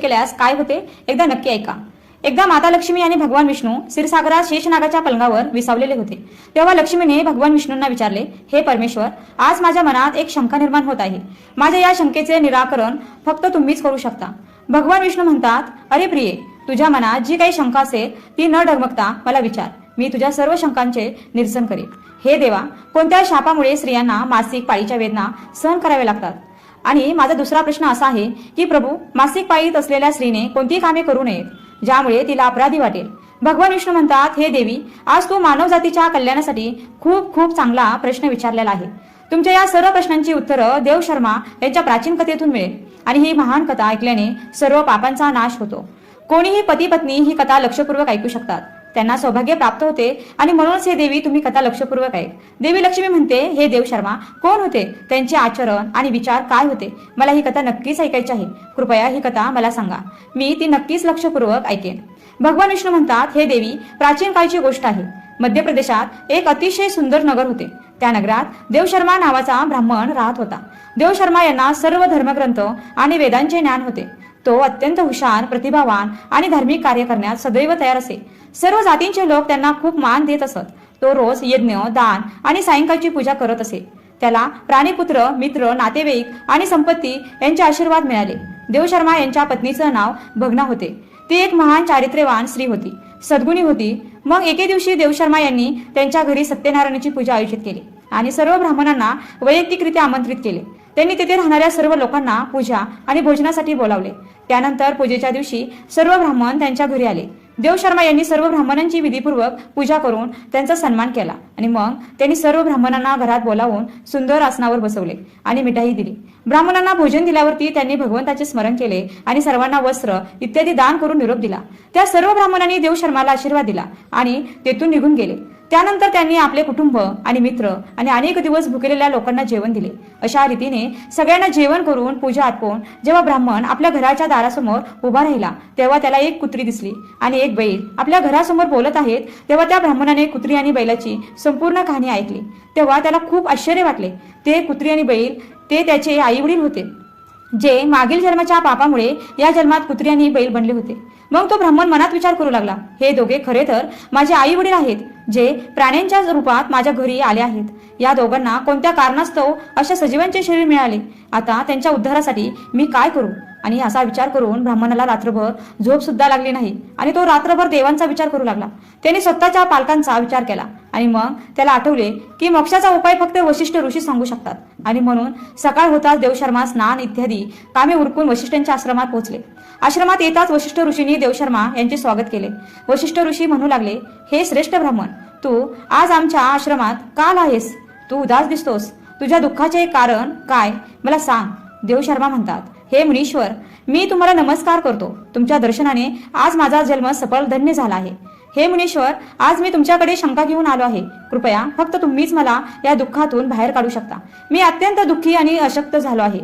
केल्यास काय होते एकदा नक्की ऐका. एकदा माता लक्ष्मी आणि भगवान विष्णू क्षीरसागरात शेषनागाच्या पलंगावर विसावलेले होते. तेव्हा लक्ष्मीने भगवान विष्णूंना विचारले, हे परमेश्वर, आज माझ्या मनात एक शंका निर्माण होत आहे. माझ्या या शंकेचे निराकरण फक्त तुम्हीच करू शकता. भगवान विष्णू म्हणतात, अरे प्रिये, तुझ्या मनात जी काही शंका असेल ती न डगमगता मला विचार. मी तुझ्या सर्व शंकांचे निरसन करेन. हे देवा, कोणत्या शापामुळे स्त्रियांना मासिक पाळीच्या वेदना सहन कराव्या लागतात? आणि माझा दुसरा प्रश्न असा आहे की प्रभू, मासिक पाळीत असलेल्या स्त्रीने कोणती कामे करू नयेत ज्यामुळे तिला अपराधी वाटेल? भगवान विष्णू म्हणतात, हे देवी, आज तू मानव जातीच्या कल्याणासाठी खूप खूप चांगला प्रश्न विचारलेला आहे. तुमच्या या सर्व प्रश्नांची उत्तरं देव शर्मा यांच्या प्राचीन कथेतून मिळेल. आणि ही महान कथा ऐकल्याने सर्व पापांचा नाश होतो. कोणीही पती पत्नी ही कथा लक्षपूर्वक ऐकू शकतात. त्यांना सौभाग्य प्राप्त होते. आणि म्हणूनच हे देवी, तुम्ही कथा लक्षपूर्वक ऐक. देवी लक्ष्मी म्हणते, हे देव शर्मा, कोण होते, त्यांचे आचरण आणि विचार काय होते? मला ही कथा नक्कीच ऐकायची आहे. कृपया ही कथा मला सांगा. मी ती नक्कीच लक्षपूर्वक ऐकेन. भगवान विष्णू म्हणतात, हे देवी, प्राचीन काळची गोष्ट आहे. मध्य प्रदेशात एक अतिशय सुंदर नगर होते. त्या नगरात देवशर्मा नावाचा ब्राह्मण राहत होता. देवशर्मा यांना सर्व धर्मग्रंथ आणि वेदांचे ज्ञान होते. तो अत्यंत हुशार, प्रतिभावान आणि धार्मिक कार्य करण्यास सदैव तयार असे. सर्व जातींचे लोक त्यांना खूप मान देत असत. तो रोज यज्ञ, दान आणि सायंकाळची पूजा करत असे. त्याला प्राणीपुत्र, मित्र, नातेवाईक आणि संपत्ती यांचे आशीर्वाद मिळाले. देवशर्मा यांच्या पत्नीचं नाव भगना होते. ती एक महान चारित्र्यवान स्त्री होती, सद्गुणी होती. मग एके दिवशी देवशर्मा यांनी त्यांच्या घरी सत्यनारायणाची पूजा आयोजित केली आणि सर्व ब्राह्मणांना वैयक्तिकरित्या आमंत्रित केले. त्यांनी तेथे राहणाऱ्या सर्व लोकांना पूजा आणि भोजनासाठी बोलावले. त्यानंतर पूजेच्या दिवशी सर्व ब्राह्मण त्यांच्या घरी आले. देवशर्मा यांनी सर्व ब्राह्मणांची विधीपूर्वक पूजा करून त्यांचा सन्मान केला आणि मग त्यांनी सर्व ब्राह्मणांना घरात बोलावून सुंदर आसनावर बसवले आणि मिठाई दिली. ब्राह्मणांना भोजन दिल्यावरती त्यांनी भगवंताचे स्मरण केले आणि सर्वांना वस्त्र इत्यादी दान करून निरोप दिला. त्या सर्व ब्राह्मणांनी देवशर्माला आशीर्वाद दिला आणि तेथून निघून गेले. त्यानंतर त्यांनी आपले कुटुंब आणि मित्र आणि अनेक दिवस भुकेलेल्या लोकांना जेवण दिले. अशा रीतीने सगळ्यांना जेवण करून पूजा आटपून जेव्हा ब्राह्मण आपल्या घराच्या दारासमोर उभा राहिला तेव्हा त्याला एक कुत्री दिसली आणि एक बैल आपल्या घरासमोर बोलत आहेत. तेव्हा त्या ब्राह्मणाने कुत्री आणि बैलाची संपूर्ण कहाणी ऐकली. तेव्हा त्याला खूप आश्चर्य वाटले. ते कुत्री आणि बैल ते त्याचे आई वडील होते, जे मागील जन्माच्या पापामुळे या जन्मात कुत्री आणि बैल बनले होते. मग तो ब्राह्मण मनात विचार करू लागला, हे दोघे खरे तर माझे आई वडील आहेत, जे प्राण्यांच्या रूपात माझ्या घरी आले आहेत. या दोघांना कोणत्या कारणास्तव अशा सजीवांचे शरीर मिळाले? आता त्यांच्या उद्धारासाठी मी काय करू? आणि असा विचार करून ब्राह्मणाला रात्रभर झोप सुद्धा लागली नाही आणि तो रात्रभर देवांचा विचार करू लागला. त्याने स्वतःच्या पालकांचा विचार केला आणि मग त्याला आठवले की मोक्षाचा उपाय फक्त वशिष्ठ ऋषी सांगू शकतात. आणि म्हणून सकाळ होताच देवशर्मा स्नान इत्यादी कामे उरकून वशिष्ठांच्या आश्रमात पोहोचले. आश्रमात येताच वशिष्ठ ऋषींनी देवशर्मा यांचे स्वागत केले. वशिष्ठ ऋषी म्हणू लागले, हे श्रेष्ठ ब्राह्मण, तू आज आमच्या आश्रमात का आहेस? तू उदास दिसतोस. तुझ्या दुःखाचे कारण काय मला सांग. देवशर्मा म्हणतात, हे मुनीश्वर, मी तुम्हाला नमस्कार करतो. तुमच्या दर्शनाने आज माझा जन्म सफल धन्य झाला आहे. हे मुनीश्वर, आज मी तुमच्याकडे शंका घेऊन आलो आहे. कृपया फक्त तुम्हीच मला या दुःखातून बाहेर काढू शकता. मी अत्यंत दुःखी आणि अशक्त झालो आहे.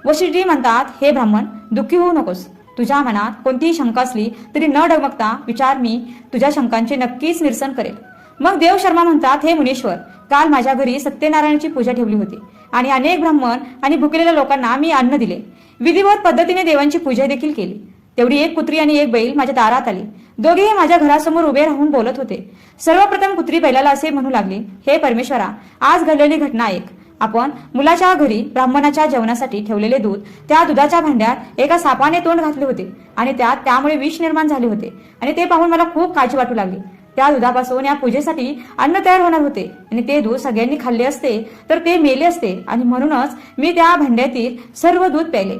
वशिष्ठी म्हणतात, हे ब्राह्मण, दुःखी होऊ नकोस. तुझ्या मनात कोणतीही शंका असली तरी न डगमगता विचार. मी तुझ्या शंकांचे नक्कीच निरसन करेल. मग देवशर्मा म्हणतात, हे मुनीश्वर, काल माझ्या घरी सत्यनारायणाची पूजा ठेवली होती आणि अनेक ब्राह्मण आणि भुकेलेल्या लोकांना मी अन्न दिले. विधिवत पद्धतीने देवांची पूजा देखील केली. तेवढी एक कुत्री आणि एक बैल माझ्या दारात आली. दोघेही माझ्या घरासमोर उभे राहून बोलत होते. सर्वप्रथम कुत्री बैलाला असे म्हणू लागली, हे परमेश्वरा, आज घडलेली घटना ऐक. आपण मुलाच्या घरी ब्राह्मणाच्या जेवणासाठी ठेवलेले दूध, त्या दुधाच्या भांड्यात एका सापाने तोंड घातले होते आणि त्यामुळे विष निर्माण झाले होते आणि ते पाहून मला खूप काळजी वाटू लागली. त्या दुधापासून या पूजेसाठी अन्न तयार होणार होते आणि ते दूध सगळ्यांनी खाल्ले असते तर ते मेले असते आणि म्हणूनच मी त्या भांड्यातील सर्व दूध प्यायले.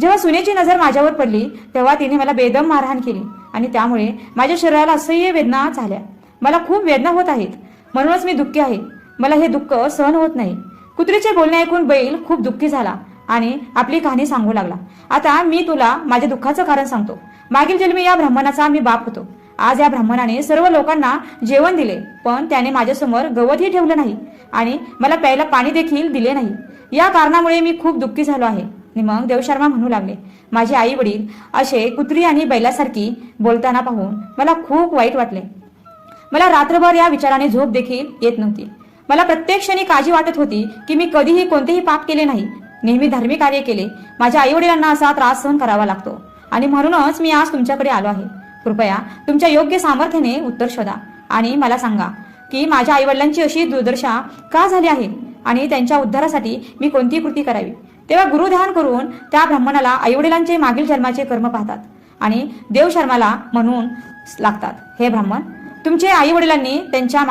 जेव्हा सुनेची नजर माझ्यावर पडली तेव्हा तिने मला बेदम मारहाण केली आणि त्यामुळे माझ्या शरीराला असह्य वेदना झाल्या. मला खूप वेदना होत आहेत, म्हणूनच मी दुःखी आहे. मला हे दुःख सहन होत नाही. कुत्रीचे बोलणे ऐकून बैल खूप दुःखी झाला आणि आपली कहाणी सांगू लागला. आता मी तुला माझ्या दुःखाचं कारण सांगतो. मागील जन्मी या ब्राह्मणाचा मी बाप होतो. आज या ब्राह्मणाने सर्व लोकांना जेवण दिले, पण त्याने माझ्यासमोर गवतही ठेवलं नाही आणि मला प्यायला पाणी देखील दिले नाही. या कारणामुळे मी खूप दुःखी झालो आहे. आणि मग देवशर्मा म्हणू लागले, माझे आई वडील असे कुत्री आणि बैलासारखी बोलताना पाहून मला खूप वाईट वाटले. मला रात्रभर या विचाराने झोप देखील येत नव्हती. मला प्रत्येक क्षणी काळजी वाटत होती की मी कधीही कोणतेही पाप केले नाही, नेहमी धार्मिक कार्य केले. माझ्या आई वडिलांना असा त्रास सहन करावा लागतो. आणि म्हणूनच मी आज तुमच्याकडे आलो आहे. कृपया तुमच्या योग्य सामर्थ्याने उत्तर शोधा आणि मला सांगा की माझ्या आईवडिलांची अशी दुर्दशा का झाली आहे आणि त्यांच्या उद्धारासाठी मी कोणती कृती करावी. तेव्हा गुरु ध्यान करून त्या ब्राह्मणाला आईवडिलांचे मागील जन्माचे कर्म पाहतात आणि देवशर्माला म्हणून लागतात, हे ब्राह्मण, तुमचे आईवडिलांनी त्यांच्या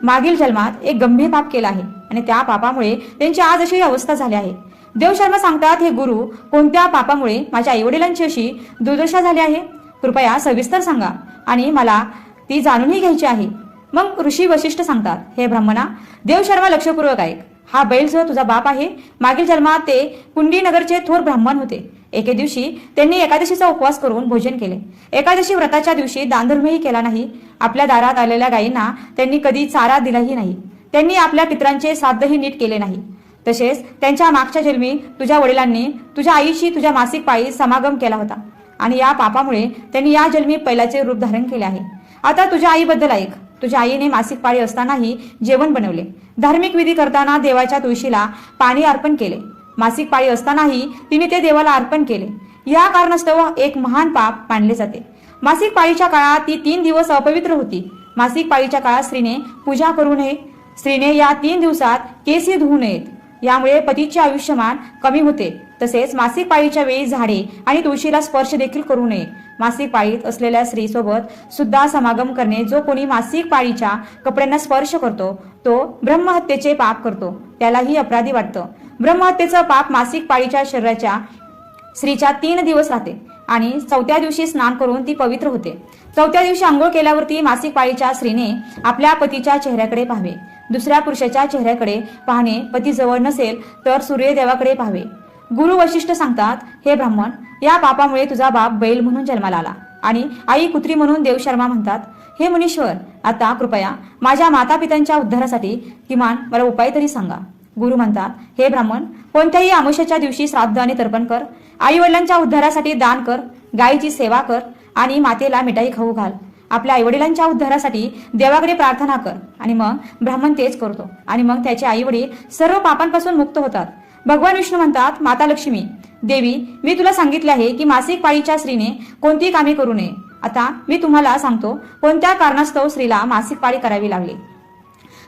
मागील जन्मात एक गंभीर पाप केला आहे आणि त्या पापामुळे त्यांची आज अशी अवस्था झाली आहे. देवशर्मा सांगतात, हे गुरु, कोणत्या पापामुळे माझ्या आईवडिलांची अशी दुर्दशा झाली आहे? कृपया सविस्तर सांगा आणि मला ती जाणूनही घ्यायची आहे. मग ऋषी वशिष्ठ सांगतात, हे ब्राह्मणा, देवशर्मा लक्षपूर्वक ऐक. हा बैल जो तुझा बाप आहे, मागील जन्मात ते कुंडीनगरचे थोर ब्राह्मण होते. एके दिवशी त्यांनी एकादशीचा उपवास करून भोजन केले. एकादशी व्रताच्या दिवशी दानधर्मही केला नाही. आपल्या दारात आलेल्या गायींना त्यांनी कधी चारा दिलाही नाही. त्यांनी आपल्या पितरांचे श्राद्धही नीट केले नाही. तसेच त्यांच्या मागच्या जन्मी तुझ्या वडिलांनी तुझ्या आईशी तुझ्या मासिक पाळी समागम केला होता आणि या पापामुळे त्यांनी या जन्मी बैलाचे रूप धारण केले आहे. आता तुझ्या आईबद्दल ऐक. तुझ्या आईने मासिक पाळी असतानाही जेवण बनवले. धार्मिक विधी करताना देवाच्या तुळशीला पाणी अर्पण केले. मासिक पाळी असतानाही तिने ते देवाला अर्पण केले. या कारणास्तव एक महान पाप मानले जाते. मासिक पाळीच्या काळात ती 3 दिवस अपवित्र होती. मासिक पाळीच्या काळात स्त्रीने पूजा करू नये. स्त्रीने या 3 दिवसात केसही धुवू नयेत. यामुळे पतीचे आयुष्यमान कमी होते. तसेच मासिक पाळीच्या वेळी झाडे आणि तुळशीला स्पर्श देखील करू नये. मासिक पाळीत असलेल्या स्त्रीसोबत सुद्धा समागम करणे, जो कोणी मासिक पाळीच्या कपड्यांना स्पर्श करतो तो ब्रह्महत्येचे पाप करतो, त्यालाही अपराधी वाटतं. ब्रह्महत्येचं पाप मासिक पाळीच्या शरीराच्या स्त्रीच्या 3 दिवस राहते आणि 4थ्या दिवशी स्नान करून ती पवित्र होते. 4थ्या दिवशी आंघोळ केल्यावरती मासिक पाळीच्या स्त्रीने आपल्या पतीच्या चेहऱ्याकडे पाहावे. दुसऱ्या पुरुषाच्या चेहऱ्याकडे पाहणे पती जवळ नसेल तर सूर्यदेवाकडे पाहावे. गुरु वशिष्ठ सांगतात, हे ब्राह्मण, या पापामुळे तुझा बाप बैल म्हणून जन्माला आला आणि आई कुत्री म्हणून देवशर्मा म्हणतात. हे मुनीश्वर, आता कृपया माझ्या मातापित्यांच्या उद्धारासाठी किमान मला उपाय तरी सांगा. गुरु म्हणतात, हे ब्राह्मण, कोणत्याही अमावस्येच्या दिवशी श्राद्ध आणि तर्पण कर. आई वडिलांच्या उद्धारासाठी दान कर. गायीची सेवा कर आणि मातेला मिठाई खाऊ घाल. आपल्या आईवडिलांच्या उद्धारासाठी देवाकडे प्रार्थना कर. आणि मग ब्राह्मण तेच करतो आणि मग त्याचे आई वडील सर्व पापांपासून मुक्त होतात. भगवान विष्णू म्हणतात, माता लक्ष्मी देवी, मी तुला सांगितले आहे की मासिक पाळीच्या स्त्रीने कोणती कामे करू नये. आता मी तुम्हाला सांगतो कोणत्या कारणास्तव स्त्रीला मासिक पाळी करावी लागली.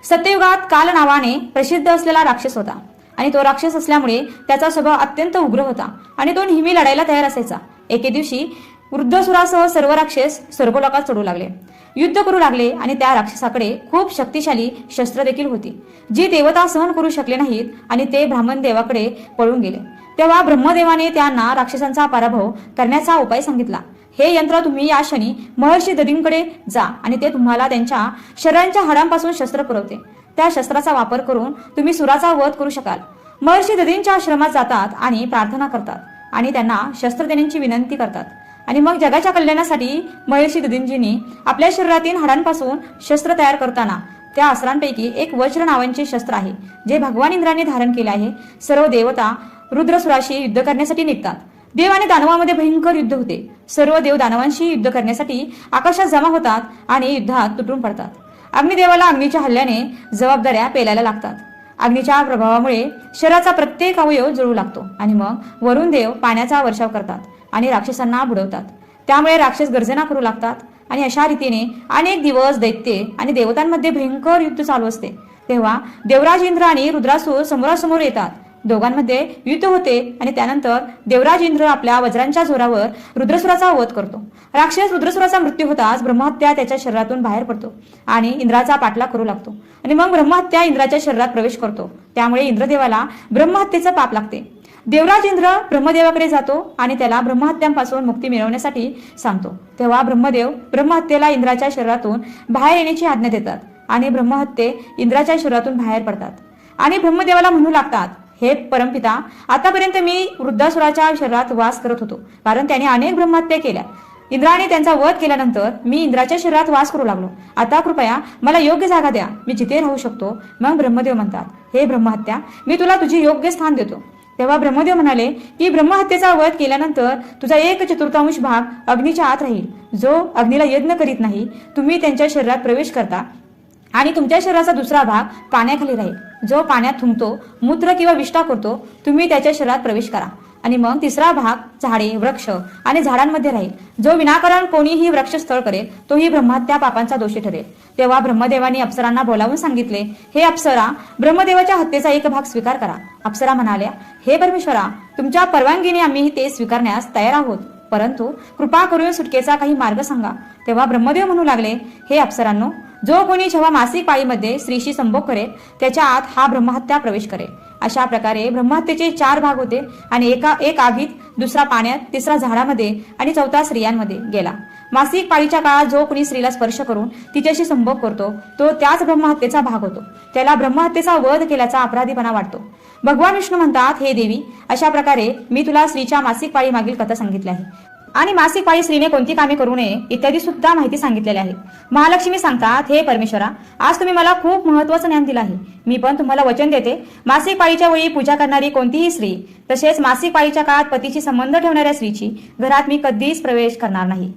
सत्ययुगात काल नावाने प्रसिद्ध असलेला राक्षस होता आणि तो राक्षस असल्यामुळे त्याचा स्वभाव अत्यंत उग्र होता आणि तो नेहमी लढायला तयार असायचा. एके दिवशी वृद्धसुरासह सर्व राक्षस स्वर्गलोकात चढू लागले, युद्ध करू लागले आणि त्या राक्षसाकडे खूप शक्तिशाली शस्त्र देखील होती, जी देवता सहन करू शकले नाहीत आणि ते ब्राह्मण देवाकडे पळून गेले. तेव्हा ब्रह्मदेवाने त्यांना राक्षसांचा पराभव करण्याचा उपाय सांगितला. हे यंत्र तुम्ही या क्षणी महर्षी दधींकडे जा आणि ते तुम्हाला त्यांच्या शरीरांच्या हाडांपासून शस्त्र पुरवते. त्या शस्त्राचा वापर करून तुम्ही सुराचा वध करू शकाल. महर्षी दधींच्या आश्रमात जातात आणि प्रार्थना करतात आणि त्यांना शस्त्र देण्याची विनंती करतात. आणि मग जगाच्या कल्याणासाठी महर्षी दधींजींनी आपल्या शरीरातील हाडांपासून शस्त्र तयार करताना त्या अस्त्रांपैकी एक वज्र नावांचे शस्त्र आहे, जे भगवान इंद्राने धारण केले आहे. सर्व देवता रुद्रसुराशी युद्ध करण्यासाठी निघतात. देव आणि दानवामध्ये भयंकर युद्ध होते. सर्व देव दानवांशी युद्ध करण्यासाठी आकाशात जमा होतात आणि युद्धात तुटून पडतात. अग्निदेवाला अग्नीच्या हल्ल्याने जबाबदाऱ्या पेलायला लागतात. अग्नीच्या प्रभावामुळे शरीराचा प्रत्येक अवयव जळू लागतो आणि मग वरुण देव पाण्याचा वर्षाव करतात आणि राक्षसांना बुडवतात. त्यामुळे राक्षस गर्जना करू लागतात आणि अशा रीतीने अनेक दिवस दैत्य आणि देवतांमध्ये भयंकर युद्ध चालू असते. तेव्हा देवराज इंद्र आणि रुद्रासूर समोरासमोर येतात. दोघांमध्ये युद्ध होते आणि त्यानंतर देवराज इंद्र आपल्या वज्रांच्या जोरावर रुद्रसुराचा वध करतो. राक्षस रुद्रसुराचा मृत्यू होताच ब्रह्महत्या त्याच्या शरीरातून बाहेर पडतो आणि इंद्राचा पाठलाग करू लागतो आणि मग ब्रह्महत्या इंद्राच्या शरीरात प्रवेश करतो. त्यामुळे इंद्रदेवाला ब्रह्महत्येचं पाप लागते. देवराज इंद्र ब्रह्मदेवाकडे जातो आणि त्याला ब्रह्महत्यांपासून मुक्ती मिळवण्यासाठी सांगतो. तेव्हा ब्रह्मदेव ब्रह्महत्येला इंद्राच्या शरीरातून बाहेर येण्याची आज्ञा देतात आणि ब्रह्महत्ये इंद्राच्या शरीरातून बाहेर पडतात आणि ब्रह्मदेवाला म्हणू लागतात, हे परमपिता, आतापर्यंत मी वृद्धासुराच्या शरीरात वास करत होतो, कारण त्याने अनेक ब्रह्महत्या केल्या. इंद्राने त्यांचा वध केल्यानंतर मी इंद्राच्या शरीरात वास करू लागलो. आता कृपया मला योग्य जागा द्या, मी जिथे राहू शकतो. मग ब्रह्मदेव म्हणतात, हे ब्रह्महत्या, मी तुला तुझे योग्य स्थान देतो. तेव्हा ब्रह्मदेव म्हणाले की ब्रह्महत्येचा वध केल्यानंतर तुझा 1/4 भाग अग्नीच्या आत राहील. जो अग्नीला यज्ञ करीत नाही, तुम्ही त्यांच्या शरीरात प्रवेश करता आणि तुमच्या शरीराचा दुसरा भाग पाण्याखाली राहील. जो पाण्यात थुंकतो, मूत्र किंवा विष्ठा करतो, तुम्ही त्याच्या शरीरात प्रवेश करा. आणि मग तिसरा भाग झाडे, वृक्ष आणि झाडांमध्ये राहील. जो विनाकारण कोणीही वृक्ष स्थळ करेल तोही ब्रह्महत्या पापांचा दोषी ठरेल. तेव्हा ब्रह्मदेवानी अप्सरांना बोलावून सांगितले, हे अप्सरा, ब्रह्मदेवाच्या हत्येचा एक भाग स्वीकार करा. अप्सरा म्हणाल्या, हे परमेश्वरा, तुमच्या परवानगीने आम्ही ते स्वीकारण्यास तयार आहोत, परंतु कृपा करून सुटकेचा काही मार्ग सांगा. तेव्हा ब्रह्मदेव म्हणू लागले, हे अप्सरांनो, जो कोणी जेव्हा मासिक पाळीमध्ये स्त्रीशी संभोग करेल त्याच्या आत हा ब्रह्महत्या प्रवेश करेल. अशा प्रकारे ब्रह्महत्येचे 4 भाग होते आणि एक आगीत, दुसरा पाण्यात, तिसरा झाडामध्ये आणि चौथा स्त्रियांमध्ये गेला. मासिक पाळीच्या काळात जो कोणी स्त्रीला स्पर्श करून तिच्याशी संभोग करतो तो त्याच ब्रह्महत्येचा भाग होतो. त्याला ब्रह्महत्येचा वध केल्याचा अपराधीपणा वाटतो. भगवान विष्णू म्हणतात, हे देवी, अशा प्रकारे मी तुला स्त्रीच्या मासिक पाळी मागील कथा सांगितली आहे आणि मासिक पाळी स्त्रीने कोणती कामे करू नये इत्यादी सुद्धा माहिती सांगितलेली आहे. महालक्ष्मी सांगतात, हे परमेश्वरा, आज तुम्ही मला खूप महत्वाचं ज्ञान दिलं आहे. मी पण तुम्हाला वचन देते, मासिक पाळीच्या वेळी पूजा करणारी कोणतीही स्त्री, तसेच मासिक पाळीच्या काळात पतीशी संबंध ठेवणाऱ्या स्त्रीची घरात मी कधीच प्रवेश करणार नाही.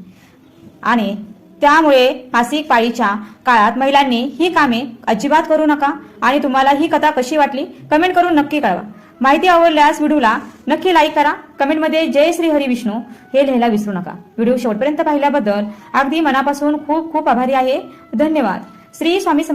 आणि त्यामुळे मासिक पाळीच्या काळात महिलांनी ही कामे अजिबात करू नका. आणि तुम्हाला ही कथा कशी वाटली कमेंट करून नक्की कळवा. माहिती आवडल्यास व्हिडिओला नक्की लाईक करा. कमेंटमध्ये जय श्री हरी विष्णू हे लिहायला विसरू नका. व्हिडिओ शेवटपर्यंत पाहिल्याबद्दल अगदी मनापासून खूप खूप आभारी आहे. धन्यवाद. श्री स्वामी समर्थ.